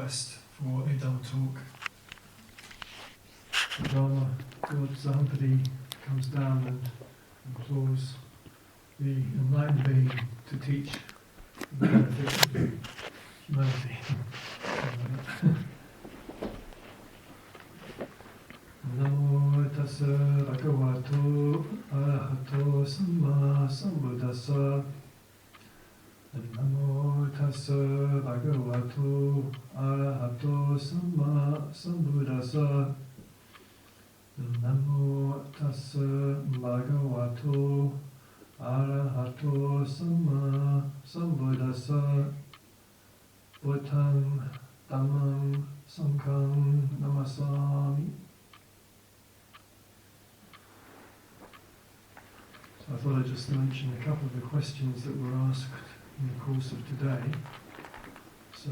West for a Dhamma talk. The Dhamma, God's Dhammanando comes down and implores the enlightened being to teach the benefits of humanity. Namo tassa bhagavato arahato samma sambuddhassa. Namo tassa bhagavato arahato samma sambuddhassa. Namo tassa bhagavato arahato samma sambuddhassa. Buddhang Dhammang Sanghang namasami. So I thought I'd just mention a couple of the questions that were asked in the course of today. So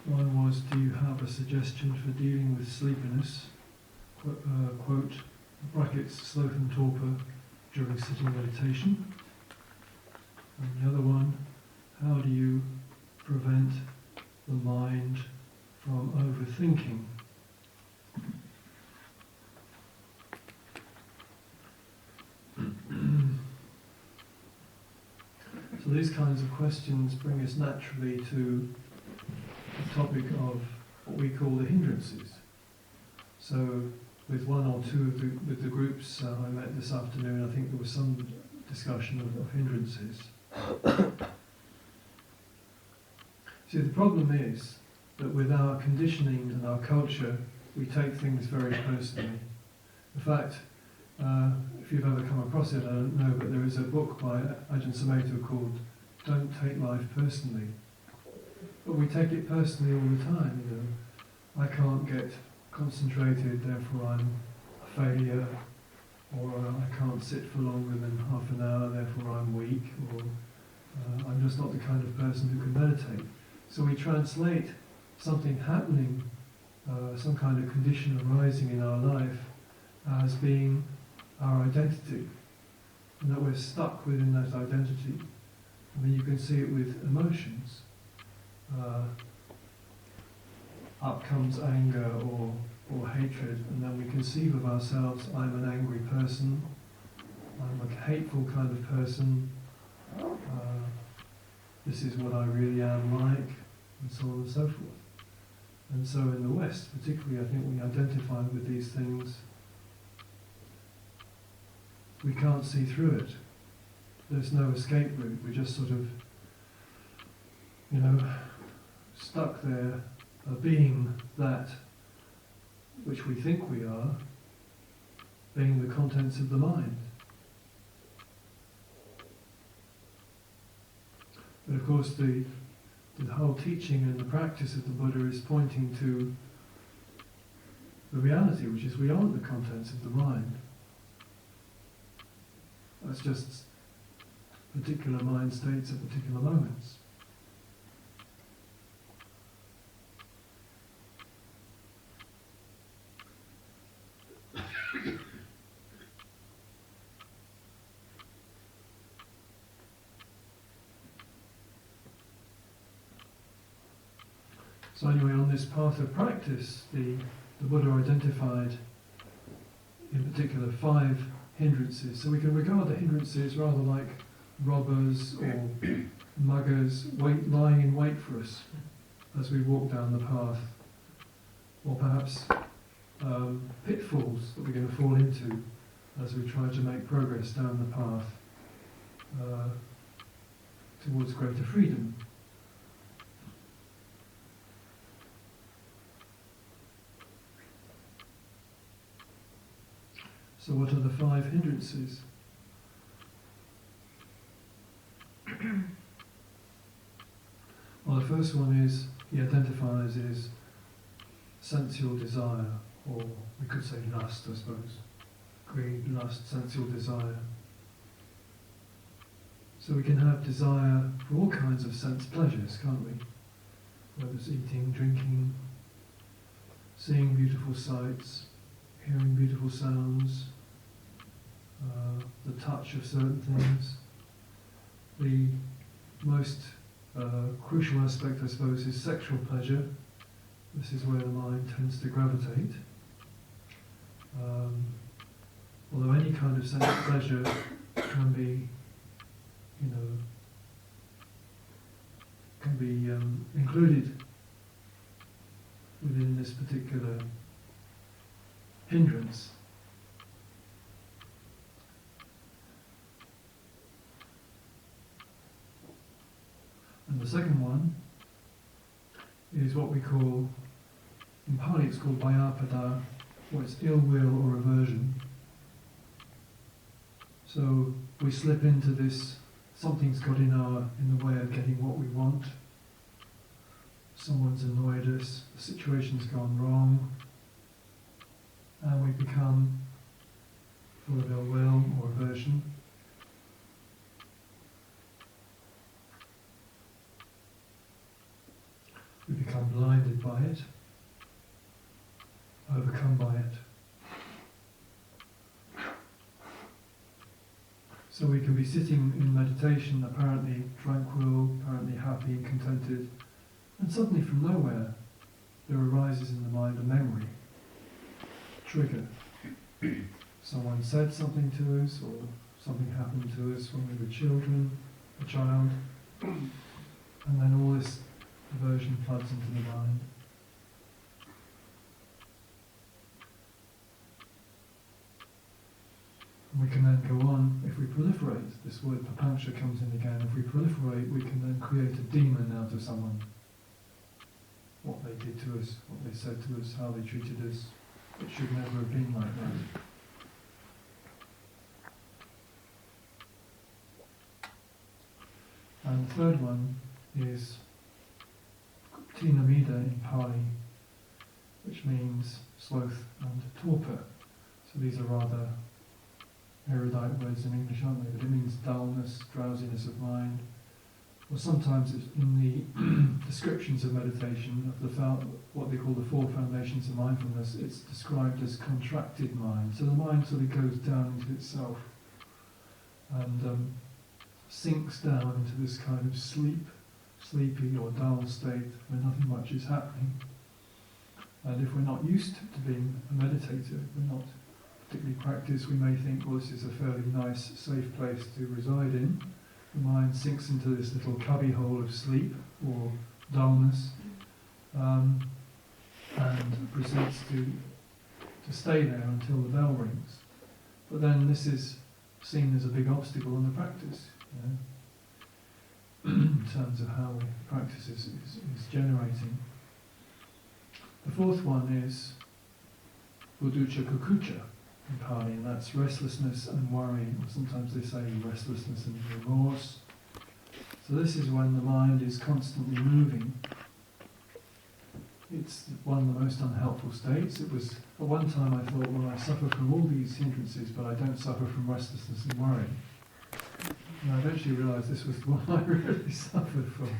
one was, do you have a suggestion for dealing with sleepiness, quote, brackets, sloth and torpor, during sitting meditation? And the other one, how do you prevent the mind from overthinking? So these kinds of questions bring us naturally to the topic of what we call the hindrances. So with one or two of the groups I met this afternoon, I think there was some discussion of hindrances. See, the problem is that with our conditioning and our culture, we take things very personally. In fact, if you've ever come across it, I don't know, but there is a book by Ajahn called Don't Take Life Personally. But we take it personally all the time, you know. I can't get concentrated, therefore I'm a failure, or I can't sit for longer than half an hour, therefore I'm weak, or I'm just not the kind of person who can meditate. So we translate something happening, some kind of condition arising in our life as being our identity, and that we're stuck within that identity. I mean, you can see it with emotions. Up comes anger or hatred, and then we conceive of ourselves, I'm an angry person, I'm a hateful kind of person, this is what I really am like, and so on and so forth. And so in the West, particularly, I think we identify with these things. We can't see through it. There's no escape route. We're just sort of, you know, stuck there, being that which we think we are, being the contents of the mind. But of course the whole teaching and the practice of the Buddha is pointing to the reality, which is we aren't the contents of the mind. That's just particular mind states at particular moments. So anyway, on this path of practice, the Buddha identified in particular 5 hindrances. So we can regard the hindrances rather like robbers or muggers lying in wait for us as we walk down the path, or perhaps pitfalls that we're going to fall into as we try to make progress down the path towards greater freedom. So what are the 5 hindrances? Well, the first one is, he identifies as sensual desire, or we could say lust, I suppose. Greed, lust, sensual desire. So we can have desire for all kinds of sense pleasures, can't we? Whether it's eating, drinking, seeing beautiful sights, hearing beautiful sounds, the touch of certain things. The most crucial aspect, I suppose, is sexual pleasure. This is where the mind tends to gravitate. Although any kind of sense of pleasure can be, included within this particular hindrance. And the second one is what we call, in Pali it's called Bhayapada, or it's ill will or aversion. So we slip into this, something's got in the way of getting what we want. Someone's annoyed us, the situation's gone wrong, and we become full of ill will or aversion. We become blinded by it, overcome by it. So we can be sitting in meditation, apparently tranquil, apparently happy and contented, and suddenly from nowhere there arises in the mind a memory, trigger. Someone said something to us, or something happened to us when we were children, a child, and then all this aversion floods into the mind. And we can then go on, if we proliferate, this word papancha comes in again, if we proliferate we can then create a demon out of someone. What they did to us, what they said to us, how they treated us. It should never have been like that. And the third one is Tinamida in Pali, which means sloth and torpor. So these are rather erudite words in English, aren't they? But it means dullness, drowsiness of mind. Or sometimes it's in the descriptions of meditation, of what they call the four foundations of mindfulness, it's described as contracted mind. So the mind sort of goes down into itself and sinks down into this kind of sleepy or dull state where nothing much is happening. And if we're not used to being a meditator, if we're not particularly practiced, we may think, well, this is a fairly nice, safe place to reside in. The mind sinks into this little cubbyhole of sleep or dullness and proceeds to stay there until the bell rings. But then this is seen as a big obstacle in the practice, in terms of how practice is generating. The fourth one is Buddhucha Kukucha in Pali, and that's restlessness and worry, or sometimes they say restlessness and remorse. So this is when the mind is constantly moving. It's one of the most unhelpful states. It was, at one time I thought, well, I suffer from all these hindrances, but I don't suffer from restlessness and worry. And I eventually realised this was the one I really suffered from.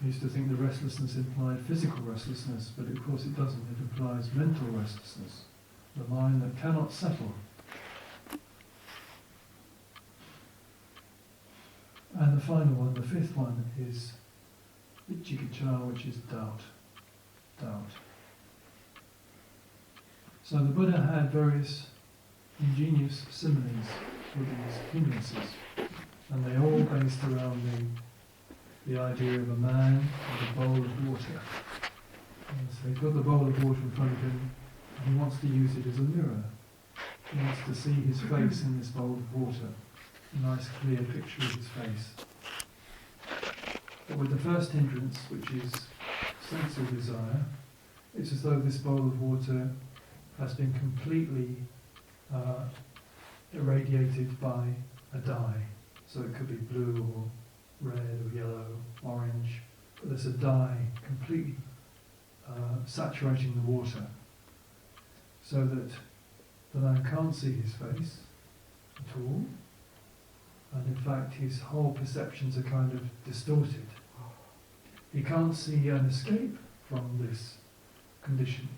I used to think the restlessness implied physical restlessness, but of course it doesn't. It implies mental restlessness, the mind that cannot settle. And the final one, the fifth one, is vicikicca, which is doubt. So the Buddha had various ingenious similes for these hindrances, and they all based around the idea of a man with a bowl of water. And so he's got the bowl of water in front of him, and he wants to use it as a mirror. He wants to see his face in this bowl of water, a nice clear picture of his face. But with the first hindrance, which is sensual desire, it's as though this bowl of water has been completely irradiated by a dye. So it could be blue or red or yellow, orange, but there's a dye completely saturating the water, so that the man can't see his face at all, and in fact his whole perceptions are kind of distorted. He can't see an escape from this condition.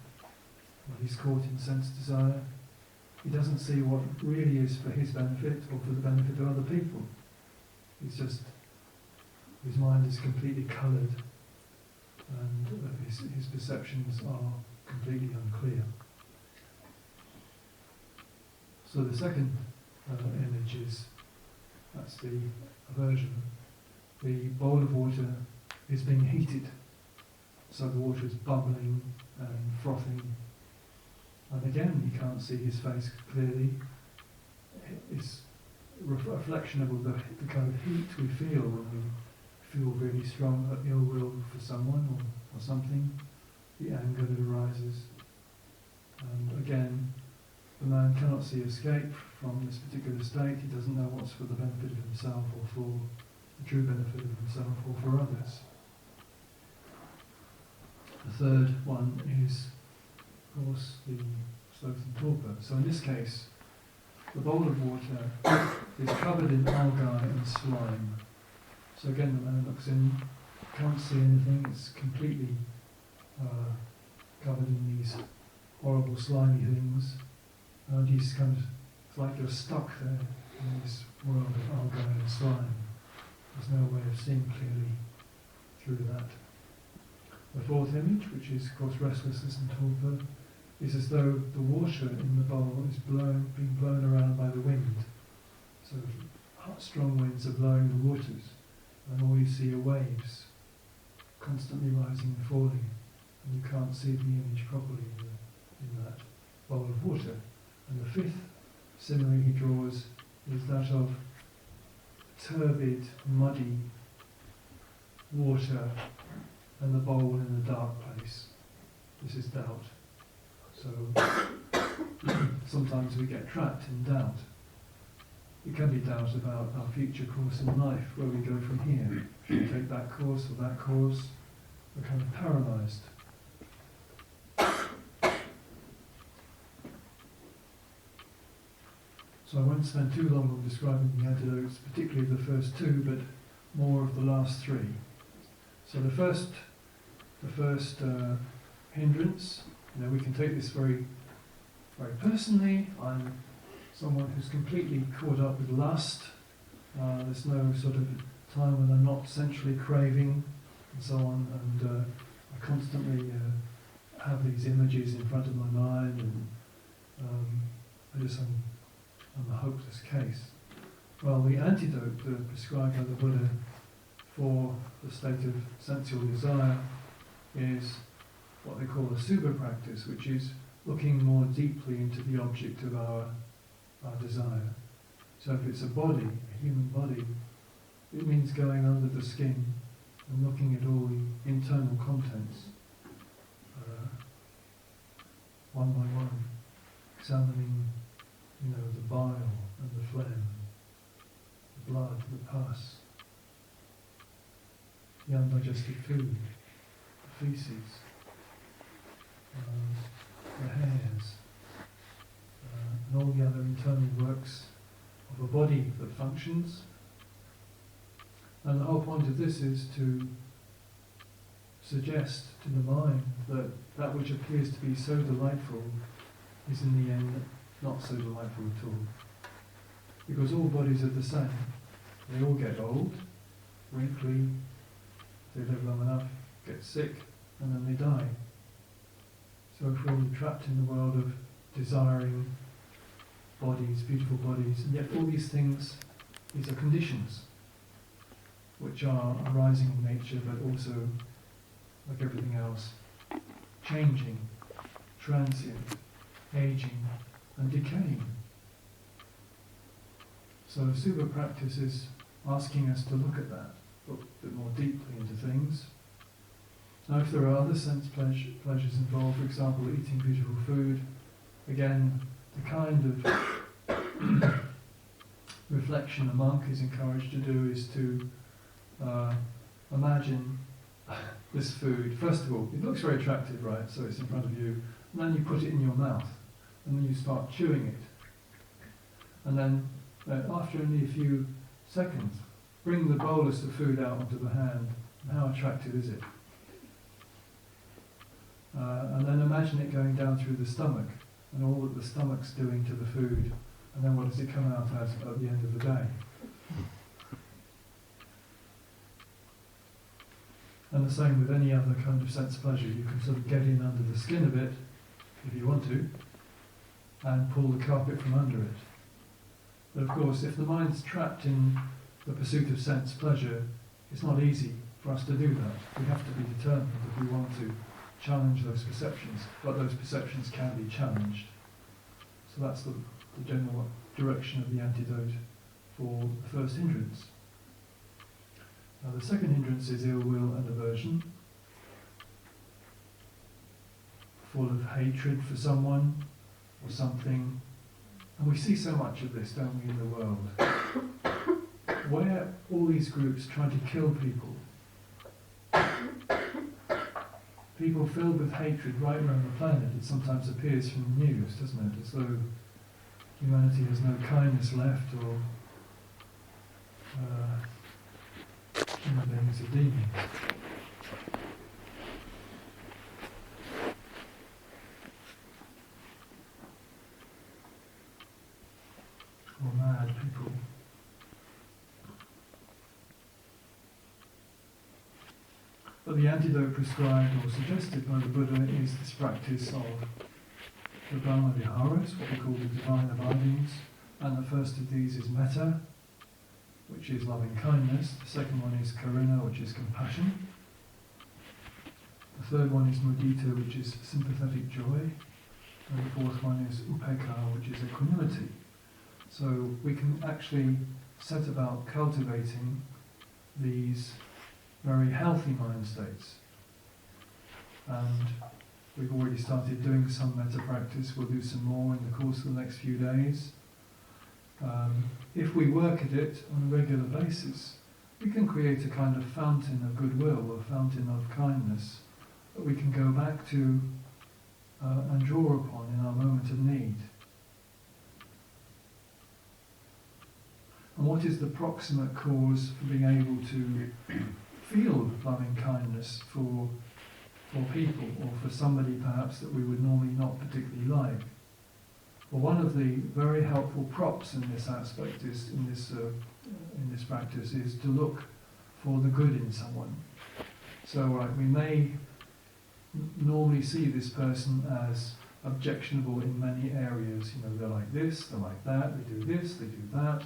Well, he's caught in sense desire, he doesn't see what really is for his benefit or for the benefit of other people. It's just, his mind is completely coloured, and his perceptions are completely unclear. So the second image is, that's the aversion. The bowl of water is being heated, so the water is bubbling and frothing. And again, you can't see his face clearly. It's a reflection of the kind of heat we feel when we feel really strong ill will for someone or something, the anger that arises. And again, the man cannot see escape from this particular state. He doesn't know what's for the benefit of himself or for the true benefit of himself or for others. The third one is, of course, the sloth and torpor. So in this case, the bowl of water is covered in algae and slime. So again, the man looks in, can't see anything, it's completely covered in these horrible slimy things. And he's kind of, it's like you're stuck there in this world of algae and slime. There's no way of seeing clearly through that. The fourth image, which is of course restlessness and torpor, is as though the water in the bowl is being blown around by the wind. So hot, strong winds are blowing the waters, and all you see are waves, constantly rising and falling, and you can't see the image properly in that bowl of water. And the fifth simile he draws is that of turbid, muddy water and the bowl in a dark place. This is doubt. So sometimes we get trapped in doubt. It can be doubt about our future course in life, where we go from here. Should we take that course or that course? We're kind of paralysed. So I won't spend too long on describing the antidotes, particularly the first two, but more of the last three. So the first hindrance, we can take this very, very personally. I'm someone who's completely caught up with lust. There's no sort of time when I'm not sensually craving and so on, and I constantly have these images in front of my mind, and I'm a hopeless case. Well, the antidote prescribed by the Buddha for the state of sensual desire is what they call a super practice, which is looking more deeply into the object of our desire. So if it's a body, a human body, it means going under the skin and looking at all the internal contents, one by one, examining the bile and the phlegm, the blood, the pus, the undigested food, the feces, the hairs, and all the other internal works of a body that functions. And the whole point of this is to suggest to the mind that that which appears to be so delightful is in the end not so delightful at all. Because all bodies are the same. They all get old, wrinkly, they live long enough, get sick, and then they die. So if we're trapped in the world of desiring bodies, beautiful bodies, and yet all these things, these are conditions which are arising in nature, but also, like everything else, changing, transient, aging, and decaying. So super practice is asking us to look at that, look a bit more deeply into things. Now if there are other sense pleasures involved, for example eating beautiful food, again the kind of reflection a monk is encouraged to do is to imagine this food. First of all, it looks very attractive, right? So it's in front of you, and then you put it in your mouth, and then you start chewing it. And then after only a few seconds, bring the bolus of food out onto the hand, and how attractive is it? And then imagine it going down through the stomach, and all that the stomach's doing to the food, and then what does it come out as at the end of the day? And the same with any other kind of sense pleasure. You can sort of get in under the skin of it, if you want to, and pull the carpet from under it. But of course, if the mind's trapped in the pursuit of sense pleasure, it's not easy for us to do that. We have to be determined if we want to challenge those perceptions, but those perceptions can be challenged. So that's the general direction of the antidote for the first hindrance. Now the second hindrance is ill will and aversion, full of hatred for someone or something. And we see so much of this, don't we, in the world, where all these groups try to kill people. People filled with hatred right around the planet. It sometimes appears from the news, doesn't it? As though humanity has no kindness left, or human beings are demons. Or mad people. But the antidote prescribed or suggested by the Buddha is this practice of the Dhamma viharas, what we call the divine abidings. And the first of these is metta, which is loving kindness. The second one is karuna, which is compassion. The third one is mudita, which is sympathetic joy. And the fourth one is upekkha, which is equanimity. So we can actually set about cultivating these very healthy mind states. And we've already started doing some metta practice. We'll do some more in the course of the next few days. If we work at it on a regular basis, we can create a kind of fountain of goodwill, or fountain of kindness, that we can go back to and draw upon in our moment of need. And what is the proximate cause for being able to feel loving kindness for people, or for somebody perhaps that we would normally not particularly like? Well, one of the very helpful props in this aspect is in this practice is to look for the good in someone. So we may normally see this person as objectionable in many areas. You know, they're like this, they're like that, they do this, they do that.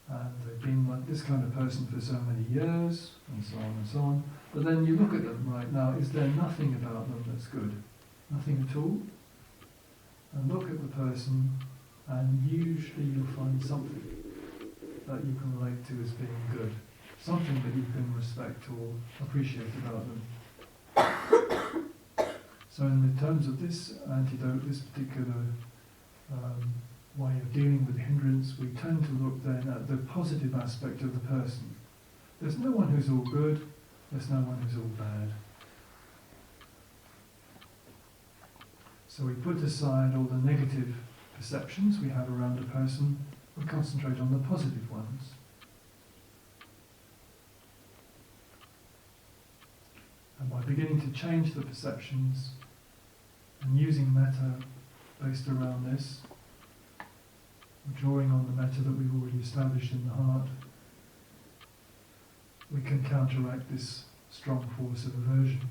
And they've been like this kind of person for so many years, and so on and so on. But then you look at them right now, is there nothing about them that's good? Nothing at all? And look at the person, and usually you'll find something that you can relate to as being good. Something that you can respect or appreciate about them. So in the terms of this antidote, this particular way of dealing with hindrance, we tend to look then at the positive aspect of the person. There's no one who's all good, there's no one who's all bad. So we put aside all the negative perceptions we have around a person, we concentrate on the positive ones. And by beginning to change the perceptions and using metta based around this, drawing on the metta that we've already established in the heart, we can counteract this strong force of aversion.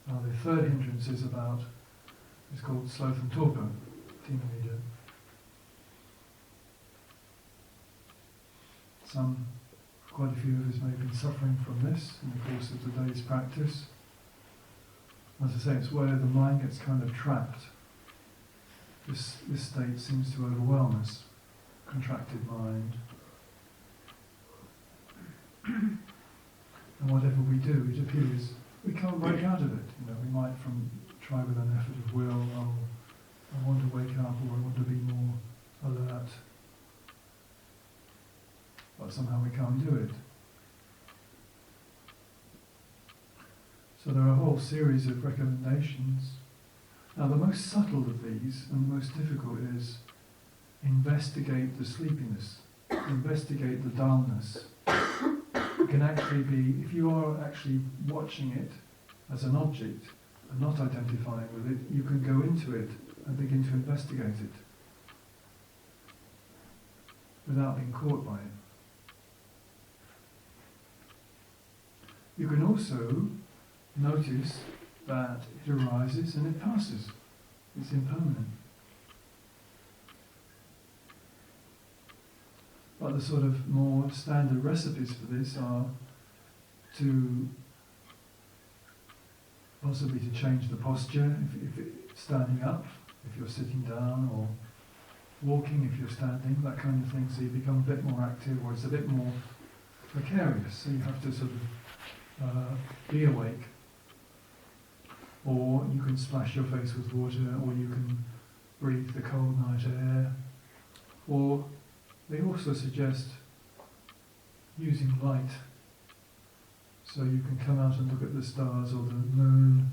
Now the third hindrance is called sloth and torpor, Dhammanando. Quite a few of us may have been suffering from this in the course of the day's practice. As I say, it's where the mind gets kind of trapped. This state seems to overwhelm us. Contracted mind. And whatever we do, it appears we can't break out of it. You know, we might try with an effort of will, I want to wake up, or I want to be more alert. But somehow we can't do it. So there are a whole series of recommendations. Now the most subtle of these, and the most difficult, is investigate the sleepiness, investigate the dullness. It can actually be, if you are actually watching it as an object and not identifying with it, you can go into it and begin to investigate it without being caught by it. You can also notice that it arises and it passes. It's impermanent. But the sort of more standard recipes for this are to possibly to change the posture, if it's standing up, if you're sitting down, or walking if you're standing, that kind of thing, so you become a bit more active, or it's a bit more precarious, so you have to sort of be awake. Or you can splash your face with water, or you can breathe the cold night air. Or they also suggest using light, so you can come out and look at the stars or the moon,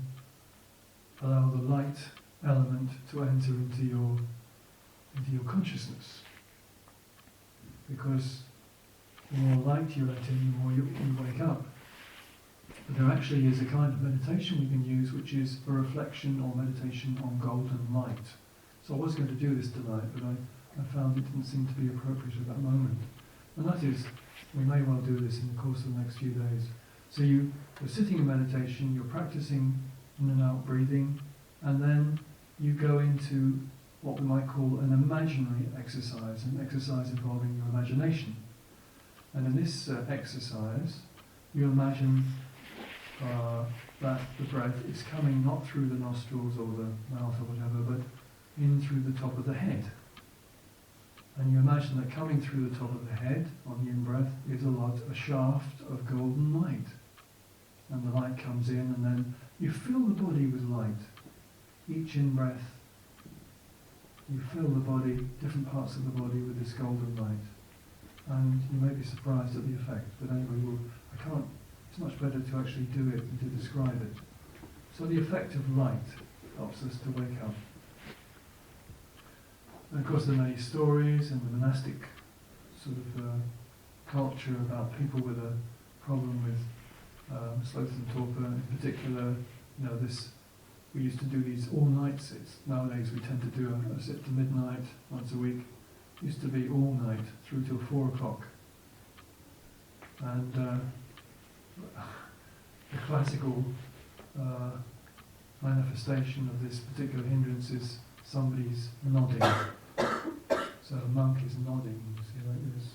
allow the light element to enter into your consciousness. Because the more light you let in, the more you wake up. But there actually is a kind of meditation we can use, which is a reflection or meditation on golden light. So I was going to do this tonight, but I found it didn't seem to be appropriate at that moment. And that is, we may well do this in the course of the next few days. So you're sitting in meditation, you're practicing in and out breathing, and then you go into what we might call an imaginary exercise, an exercise involving your imagination. And in this exercise, you imagine that the breath is coming not through the nostrils or the mouth or whatever, but in through the top of the head. And you imagine that coming through the top of the head on the in-breath is a shaft of golden light. And the light comes in, and then you fill the body with light. Each in-breath, you fill the body, different parts of the body, with this golden light. And you may be surprised at the effect, but anyway, it's much better to actually do it than to describe it. So the effect of light helps us to wake up. And of course there are many stories in the monastic sort of culture about people with a problem with sloth and torpor. In particular, we used to do these all-night sits. Nowadays we tend to do a sit to midnight once a week. It used to be all night through till 4 o'clock. And the classical manifestation of this particular hindrance is somebody's nodding. So a monk is nodding, you see, like this.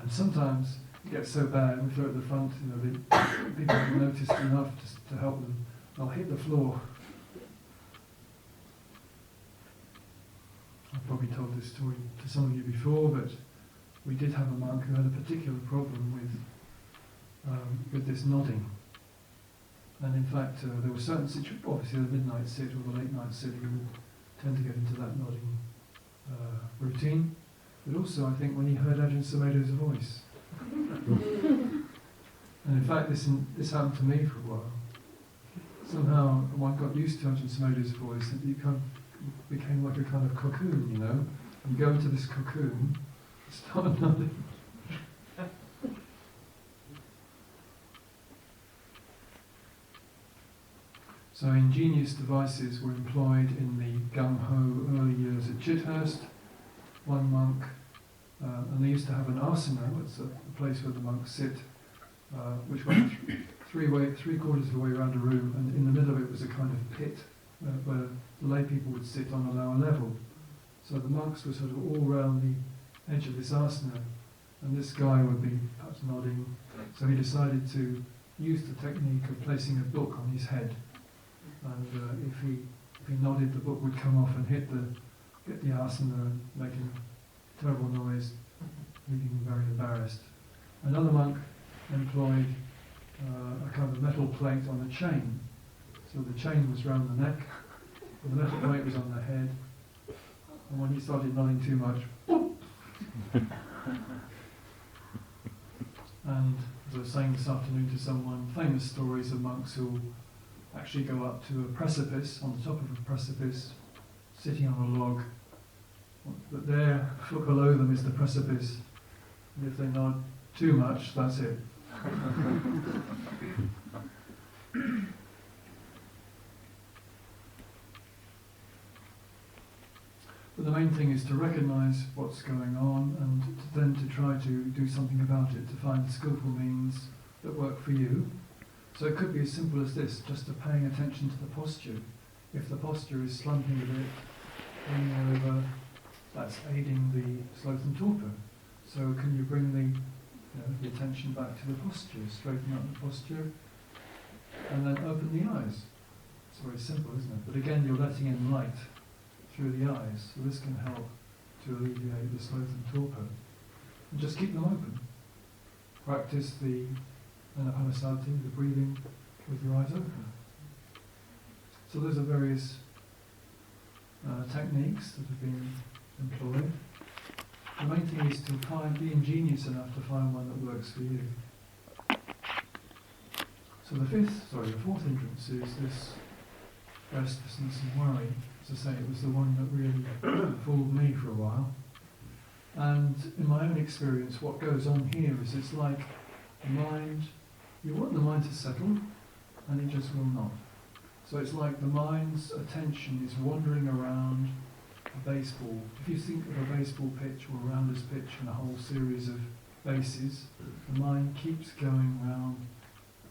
And sometimes it gets so bad, if they're at the front, the people have noticed enough to help them. They'll hit the floor. I've probably told this story to some of you before, but we did have a monk who had a particular problem with this nodding. And in fact, there were certain situations, obviously the midnight sit or the late night sit, you would tend to get into that nodding routine. But also, I think, when he heard Ajahn Sumedho's voice. And in fact, this happened to me for a while. Somehow, one got used to Ajahn Sumedho's voice, and you kind of became like a kind of cocoon, you know. You go into this cocoon, start nodding. So ingenious devices were employed in the gung-ho early years at Chithurst. One monk, and they used to have an asana, it's a place where the monks sit, which went three-quarters of the way around a room, and in the middle of it was a kind of pit where the lay people would sit on a lower level. So the monks were sort of all round the edge of this asana, and this guy would be perhaps nodding. So he decided to use the technique of placing a book on his head. And if he nodded, the book would come off and hit the asana and making a terrible noise, leaving him very embarrassed. Another monk employed a kind of metal plate on a chain. So the chain was round the neck, the metal plate was on the head, and when he started nodding too much, And as I was saying this afternoon to someone, famous stories of monks who actually go up to a precipice, on the top of a precipice, sitting on a log, but there, foot below them is the precipice, and if they nod too much, that's it. But the main thing is to recognise what's going on and then to try to do something about it, to find skillful means that work for you. So it could be as simple as this, just to paying attention to the posture. If the posture is slumping a bit, leaning over, that's aiding the sloth and torpor. So can you bring the attention back to the posture, straighten up the posture, and then open the eyes. It's very simple, isn't it? But again, you're letting in light through the eyes, so this can help to alleviate the sloth and torpor. And just keep them open. Practice the Anapanasati, the breathing, with your eyes open. So those are various techniques that have been employed. The main thing is to be ingenious enough to find one that works for you. So the fourth hindrance is this restlessness and worry. As I say, it was the one that really fooled me for a while. And in my own experience, what goes on here is it's like the mind, you want the mind to settle, and it just will not. So it's like the mind's attention is wandering around a baseball. If you think of a baseball pitch or a rounder's pitch and a whole series of bases, the mind keeps going round.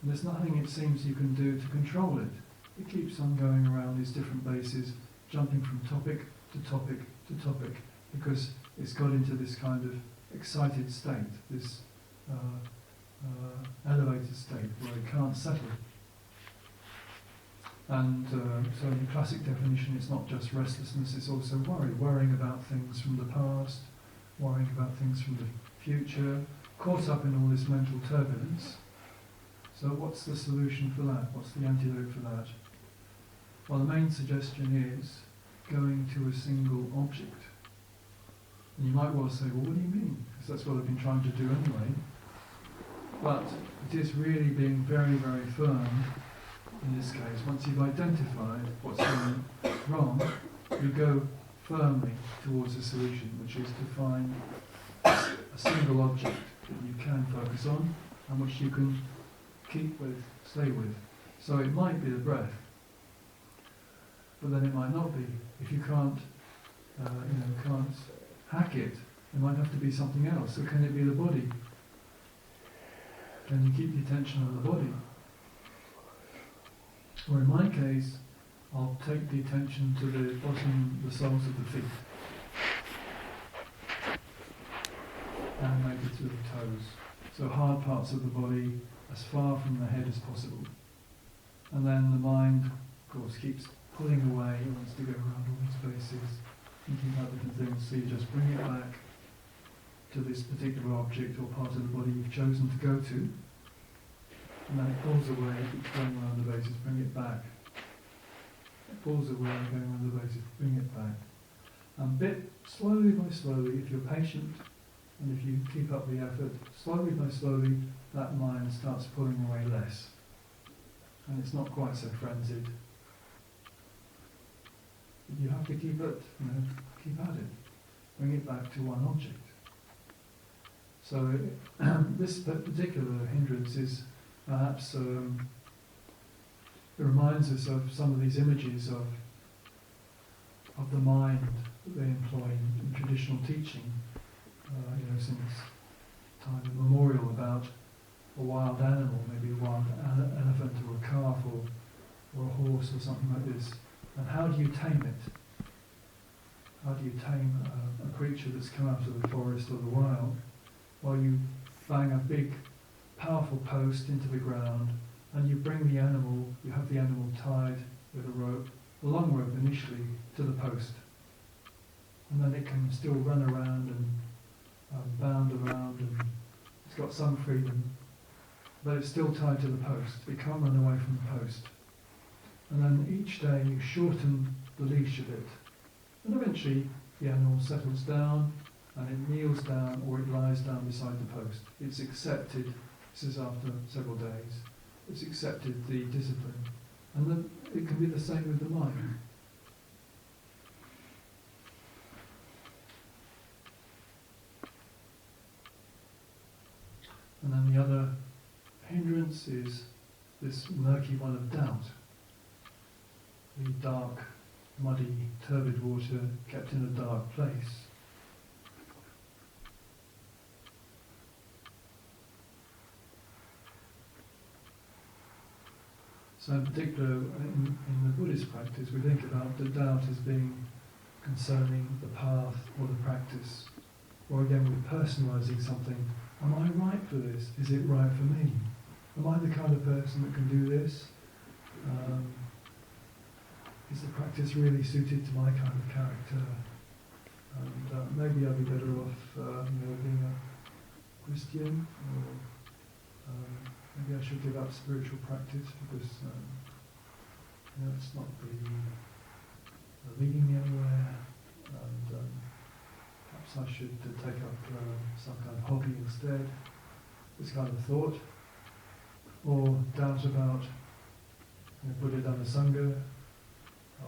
And there's nothing it seems you can do to control it. It keeps on going around these different bases, jumping from topic to topic to topic, because it's got into this kind of excited state, this elevated state where it can't settle. And so in the classic definition, it's not just restlessness, it's also worry, worrying about things from the past, worrying about things from the future, caught up in all this mental turbulence. So what's the solution for that? What's the antidote for that? Well, the main suggestion is going to a single object. And you might well say, well, what do you mean? Because that's what I've been trying to do anyway. But it is really being very, very firm in this case. Once you've identified what's going wrong, you go firmly towards a solution, which is to find a single object that you can focus on and which you can keep with, stay with. So it might be the breath, but then it might not be. If you can't hack it, it might have to be something else. So can it be the body? Can you keep the attention on the body? Or in my case, I'll take the attention to the bottom, the soles of the feet. And maybe to the toes. So hard parts of the body as far from the head as possible. And then the mind, of course, keeps pulling away, it wants to go around all these places, thinking about different things, so you just bring it back to this particular object or part of the body you've chosen to go to, and then it pulls away, keeps going around the bases, bring it back. It pulls away, going around the bases, bring it back. And slowly by slowly, if you're patient, and if you keep up the effort, slowly by slowly, that mind starts pulling away less. And it's not quite so frenzied. But you have to keep it, keep at it. Bring it back to one object. So this particular hindrance is perhaps, it reminds us of some of these images of the mind that they employ in traditional teaching, since time immemorial, about a wild animal, maybe a wild elephant or a calf or a horse or something like this. And how do you tame it? How do you tame a creature that's come out of the forest or the wild? Well, you bang a big, powerful post into the ground, and you bring the animal, you have the animal tied with a rope, a long rope initially, to the post. And then it can still run around and bound around, and it's got some freedom, but it's still tied to the post. It can't run away from the post. And then each day you shorten the leash a bit. And eventually the animal settles down and it kneels down or it lies down beside the post. It's accepted This is after several days. It's accepted the discipline. And then it can be the same with the mind. And then the other hindrance is this murky one of doubt. The dark, muddy, turbid water kept in a dark place. So in particular, in the Buddhist practice, we think about the doubt as being concerning the path or the practice. Or again, we're personalising something. Am I right for this? Is it right for me? Am I the kind of person that can do this? Is the practice really suited to my kind of character? And maybe I'd be better off being a Christian, or maybe I should give up spiritual practice because it's not really leading me anywhere, and perhaps I should take up some kind of hobby instead. This kind of thought, or doubt about Buddha Dhamma Sangha. I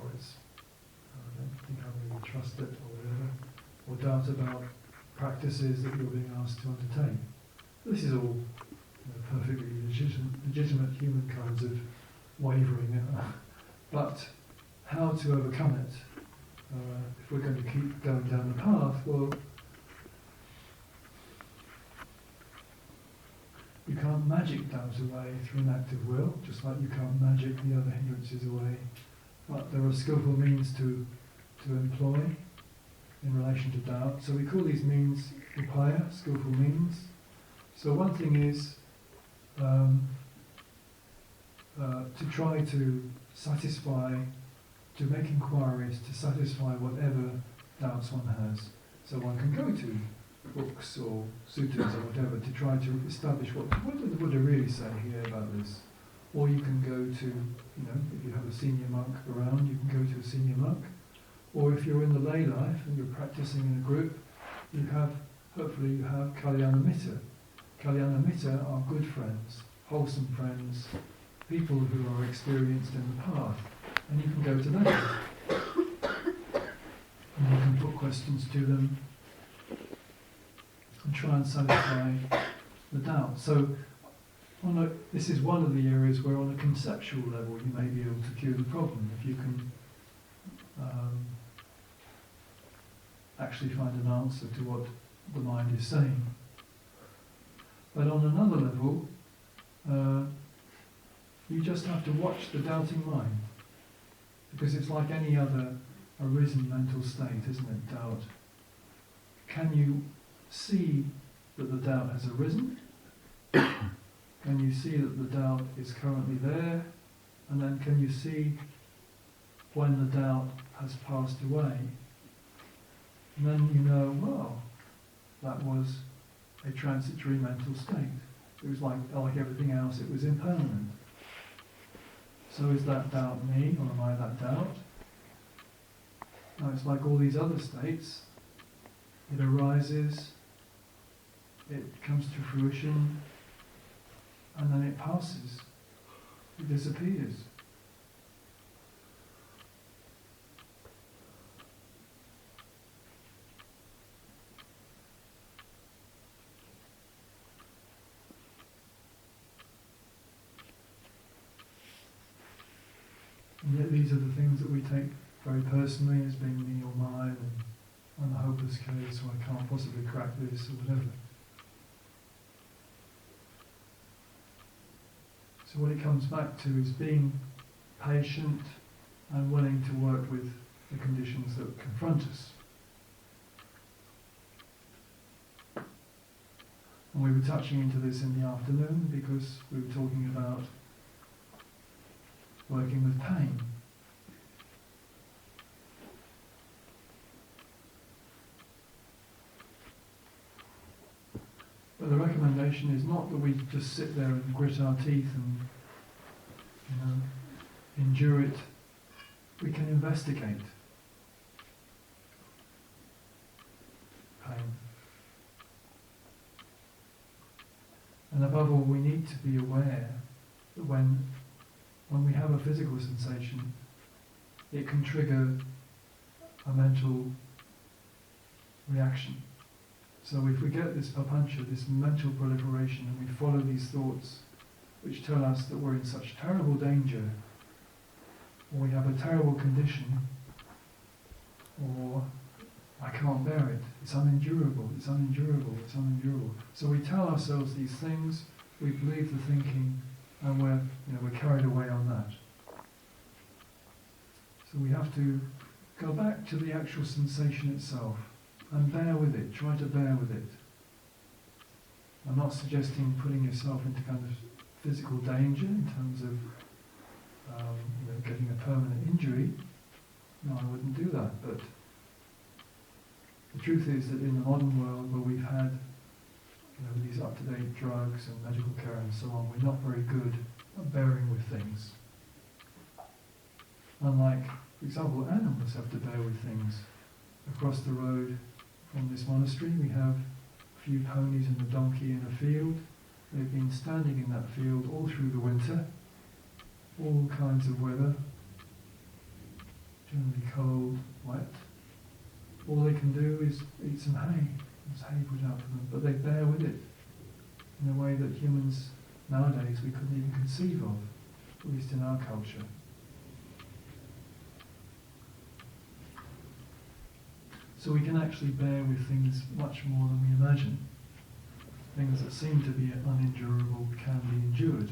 don't think I really trust it, or whatever. Or doubt about practices that you're being asked to undertake. This is all perfectly legitimate human kinds of wavering. But how to overcome it? If we're going to keep going down the path, well, you can't magic doubt away through an act of will, just like you can't magic the other hindrances away. But there are skillful means to employ in relation to doubt. So we call these means upaya, skillful means. So one thing is to try to satisfy, to make inquiries to satisfy whatever doubts one has. So one can go to books or sutras or whatever to try to establish what did the Buddha really say here about this. Or you can go to, if you have a senior monk around, you can go to a senior monk. Or if you're in the lay life and you're practicing in a group, hopefully you have kalyana mitta. Kalyana mitta are good friends, wholesome friends, people who are experienced in the path. And you can go to them. And you can put questions to them and try and satisfy the doubt. So this is one of the areas where on a conceptual level you may be able to cure the problem, if you can actually find an answer to what the mind is saying. But on another level, you just have to watch the doubting mind, because it's like any other arisen mental state, isn't it, doubt? Can you see that the doubt has arisen? Can you see that the doubt is currently there? And then can you see when the doubt has passed away? And then you know, well, that was a transitory mental state. It was like everything else, it was impermanent. So is that doubt me, or am I that doubt? Now it's like all these other states. It arises, it comes to fruition, and then it passes, it disappears. And yet these are the things that we take very personally as being me or mine, and I'm a hopeless case, or I can't possibly crack this, or whatever. So what it comes back to is being patient and willing to work with the conditions that confront us. And we were touching into this in the afternoon because we were talking about working with pain. But the recommendation is not that we just sit there and grit our teeth and endure it. We can investigate pain. And above all, we need to be aware that when we have a physical sensation, it can trigger a mental reaction. So if we get this papancha, this mental proliferation, and we follow these thoughts which tell us that we're in such terrible danger, or we have a terrible condition, or I can't bear it, it's unendurable, it's unendurable, it's unendurable. So we tell ourselves these things, we believe the thinking, and we're carried away on that. So we have to go back to the actual sensation itself and bear with it, try to bear with it. I'm not suggesting putting yourself into kind of physical danger in terms of getting a permanent injury. No, I wouldn't do that, but the truth is that in the modern world where we've had these up-to-date drugs and medical care and so on, we're not very good at bearing with things. Unlike, for example, animals have to bear with things. Across the road from this monastery we have a few ponies and a donkey in a field. They've been standing in that field all through the winter, all kinds of weather, generally cold, wet. All they can do is eat some hay. There's hay put out for them, but they bear with it in a way that humans nowadays we couldn't even conceive of, at least in our culture. So we can actually bear with things much more than we imagine. Things that seem to be unendurable can be endured,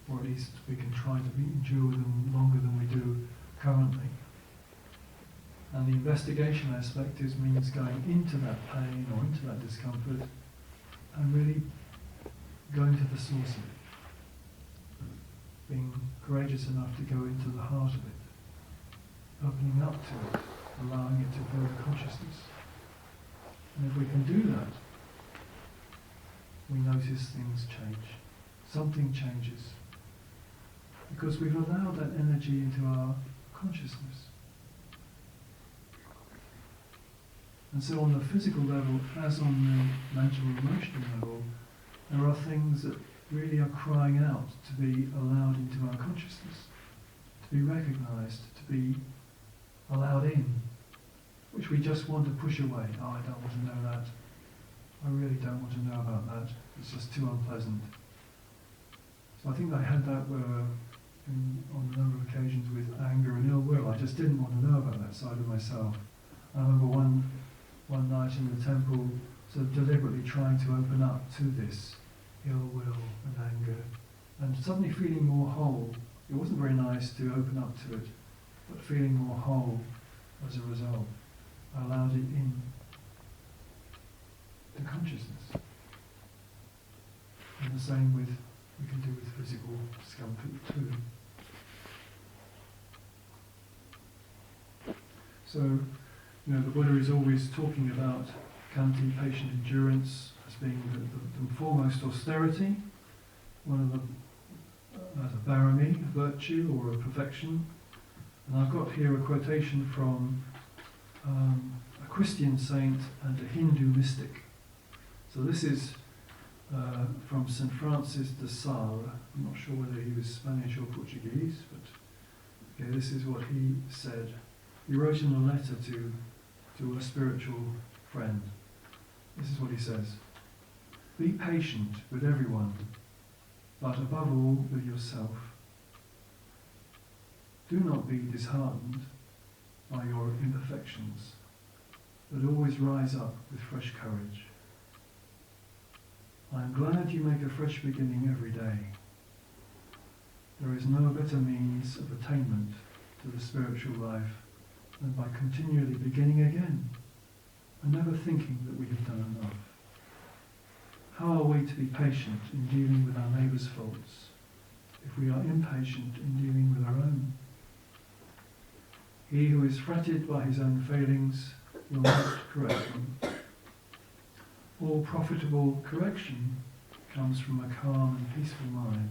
or at least we can try to endure them longer than we do currently. And the investigation aspect means going into that pain or into that discomfort and really going to the source of it. Being courageous enough to go into the heart of it, opening up to it, allowing it to fill the consciousness. And if we can do that, we notice things change. Something changes. Because we've allowed that energy into our consciousness. And so on the physical level, as on the mental and emotional level, there are things that really are crying out to be allowed into our consciousness, to be recognized, to be allowed in, which we just want to push away. Oh, I don't want to know that. I really don't want to know about that. It's just too unpleasant. So I think I had that on a number of occasions with anger and ill will. I just didn't want to know about that side of myself. I remember one night in the temple, sort of deliberately trying to open up to this ill will and anger, and suddenly feeling more whole. It wasn't very nice to open up to it, but feeling more whole as a result. I allowed it in to consciousness. And the same we can do with physical discomfort too. So, the Buddha is always talking about khanti, patient endurance, as being the foremost austerity, one of the as a barami, a virtue or a perfection. And I've got here a quotation from a Christian saint and a Hindu mystic. So this is from St. Francis de Sales. I'm not sure whether he was Spanish or Portuguese, but okay, this is what he said. He wrote in a letter to a spiritual friend. This is what he says. Be patient with everyone, but above all with yourself. Do not be disheartened by your imperfections, but always rise up with fresh courage. I am glad you make a fresh beginning every day. There is no better means of attainment to the spiritual life than by continually beginning again and never thinking that we have done enough. How are we to be patient in dealing with our neighbour's faults if we are impatient in dealing with our own? He who is fretted by his own failings will not correct them. All profitable correction comes from a calm and peaceful mind.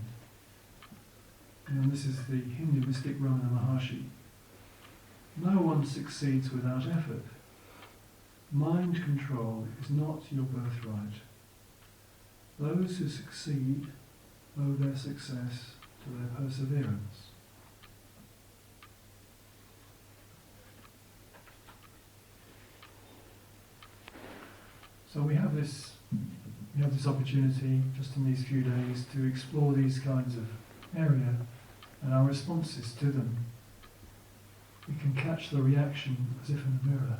And this is the Hindu mystic Ramana Maharshi. No one succeeds without effort. Mind control is not your birthright. those who succeed owe their success to their perseverance. So we have this opportunity just in these few days to explore these kinds of area and our responses to them. We can catch the reaction as if in a mirror,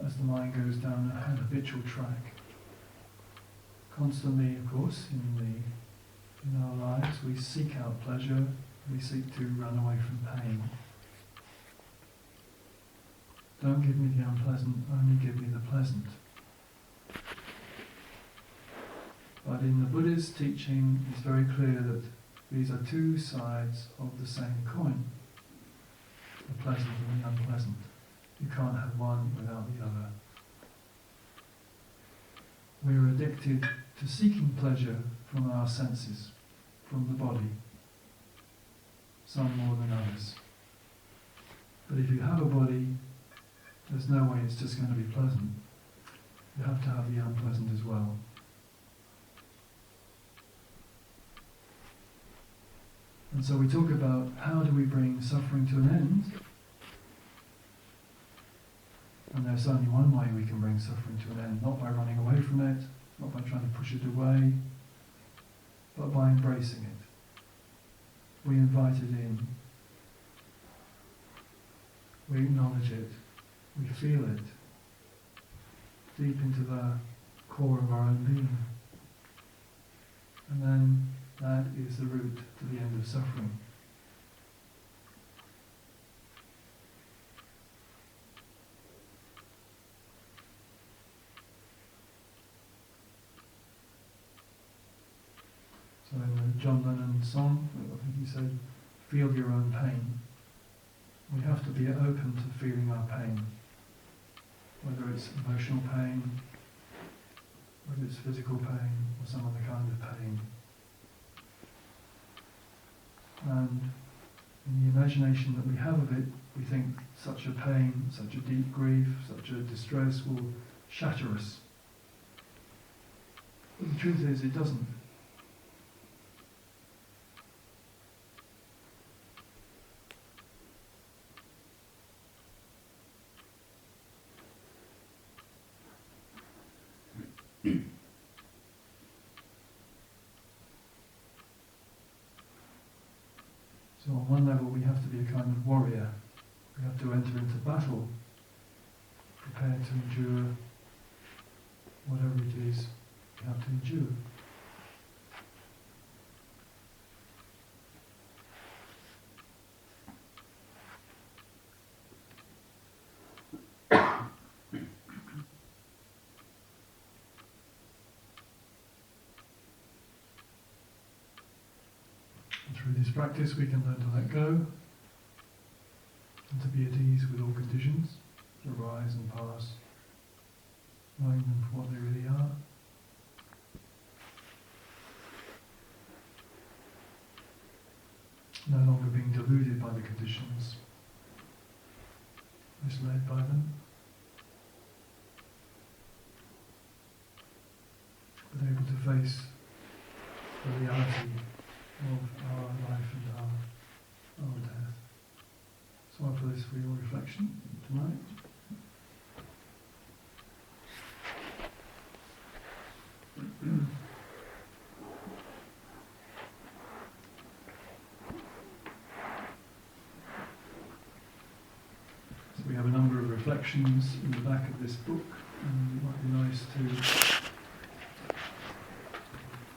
as the mind goes down an habitual track. Constantly, of course, in our lives, we seek out pleasure, we seek to run away from pain. Don't give me the unpleasant, only give me the pleasant. But in the Buddha's teaching, it's very clear that these are two sides of the same coin, the pleasant and the unpleasant. You can't have one without the other. We're addicted to seeking pleasure from our senses, from the body, some more than others. But if you have a body, there's no way it's just going to be pleasant. You have to have the unpleasant as well. And so we talk about how do we bring suffering to an end. And there's only one way we can bring suffering to an end, not by running away from it, not by trying to push it away, but by embracing it. We invite it in. We acknowledge it. We feel it deep into the core of our own being. And then that is the route to the end of suffering. So in the John Lennon song, I think he said, feel your own pain. We have to be open to feeling our pain, whether it's emotional pain, whether it's physical pain, or some other kind of pain. And in the imagination that we have of it, we think such a pain, such a deep grief, such a distress will shatter us. But the truth is, it doesn't. So on one level we have to be a kind of warrior. We have to enter into battle, prepared to endure whatever it is we have to endure. Through this practice we can learn to let go and to be at ease with all conditions that arise and pass, knowing them for what they really are. No longer being deluded by the conditions, misled by them, but able to face the reality of our life and our death. So I offer this for your reflection tonight. So we have a number of reflections in the back of this book, and it might be nice to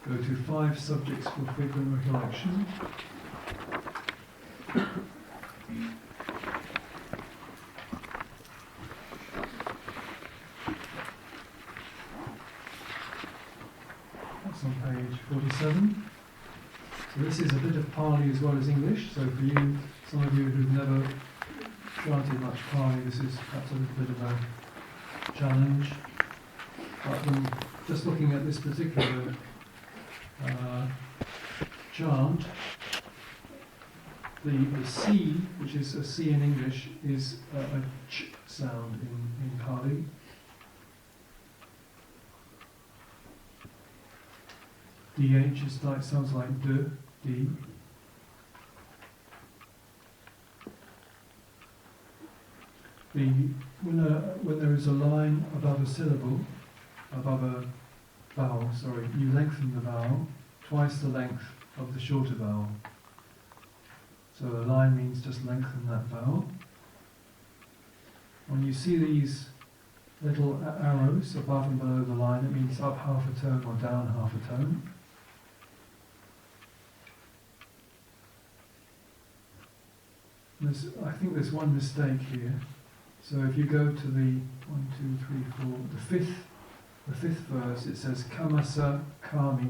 go to 5 subjects for frequent recollection. That's on page 47. So this is a bit of Pali as well as English, so for you, some of you who've never chanted much Pali, this is perhaps a little bit of a challenge. But just looking at this particular chant, the C, which is a C in English, is a ch sound in Pali. DH is like, sounds like D, D. When there is a line above a syllable, above a vowel, you lengthen the vowel twice the length of the shorter vowel. So a line means just lengthen that vowel. When you see these little arrows above and below the line, it means up half a tone or down half a tone. I think there's one mistake here. So if you go to the the fifth verse, it says kamasa kami.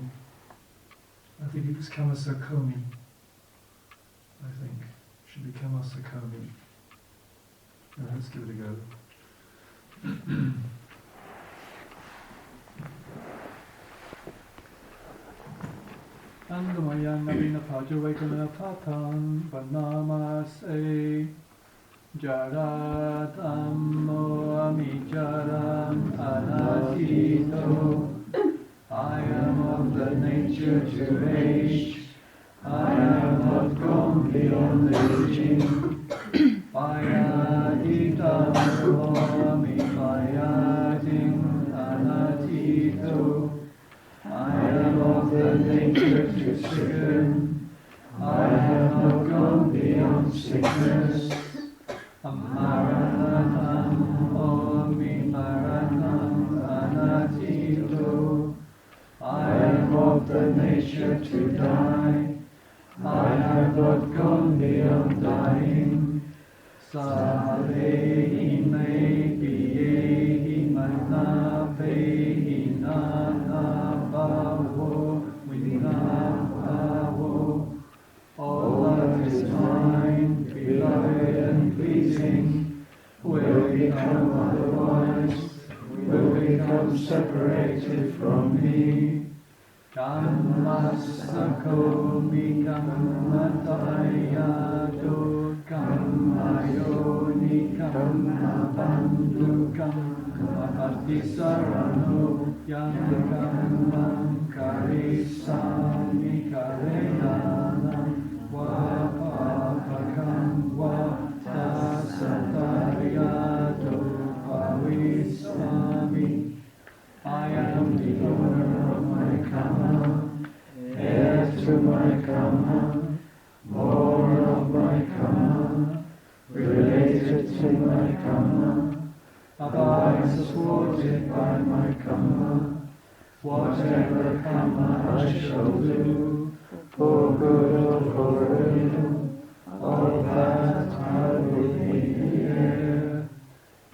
I think it was kamasa komi. I think should be kamasa komi. Let's give it a go. Andamayang navina pajavekana patan vanamase Jaradammo amijaram anatito. I am of the nature to age. I am not gone beyond aging. Payaditammo amipayadim anatito. I am of the nature to sicken. I have not gone beyond sickness. Amaratam omimaratam anatito. I am of the nature to die. I have not gone beyond dying. Savehi me piyehi manavehi nanabhavo vinabhavo. All that is mine, beloved and pleasing, will become otherwise, will become separated from me. Kammasako mikammatayado kammayoni kammabandhu kammapatisarano yang kammam karisami karenanam vapapakam vatasatariyato pavisami. I am the owner of my karma, heir to my karma, born of my karma, related to my karma, abide supported by my karma. Whatever karma I shall do, for good or for ill, of that I will be heir.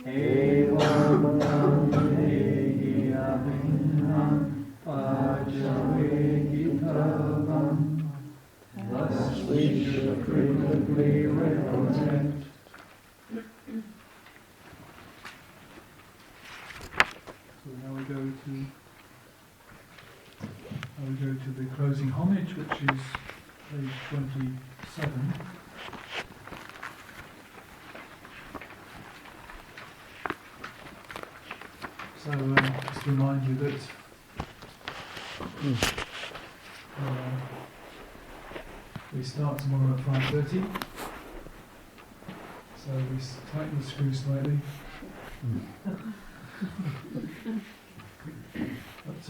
Evam Dhammanando Ajahn. Thus we should frequently recollect. So now we go to the closing homage, which is page 27. So just to remind you that we start tomorrow at 5:30. So we tighten the screw slightly. But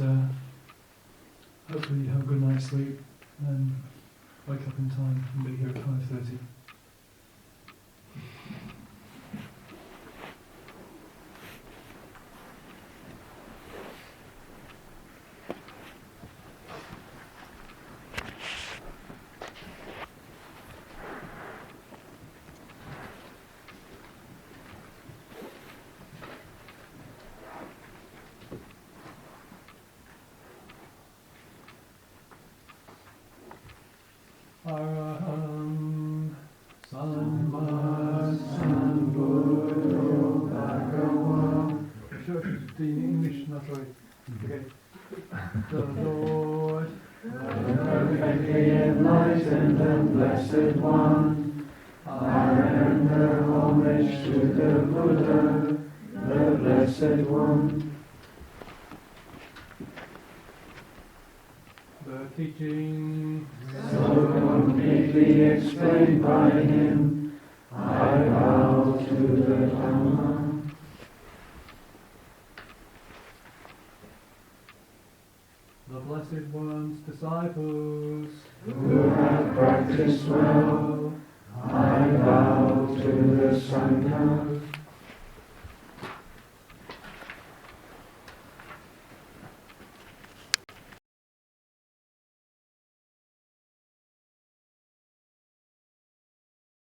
hopefully you have a good night's sleep and wake up in time and be here at 5:30. Araham Samma Sambuddho Bhagava. The English, no, sorry. Okay. The Lord, the perfectly enlightened and blessed one, I render homage to the Buddha, the blessed one. The teaching, so completely explained by him, I bow to the Dhamma. The Blessed One's disciples, who have practiced well, I bow to the Sangha.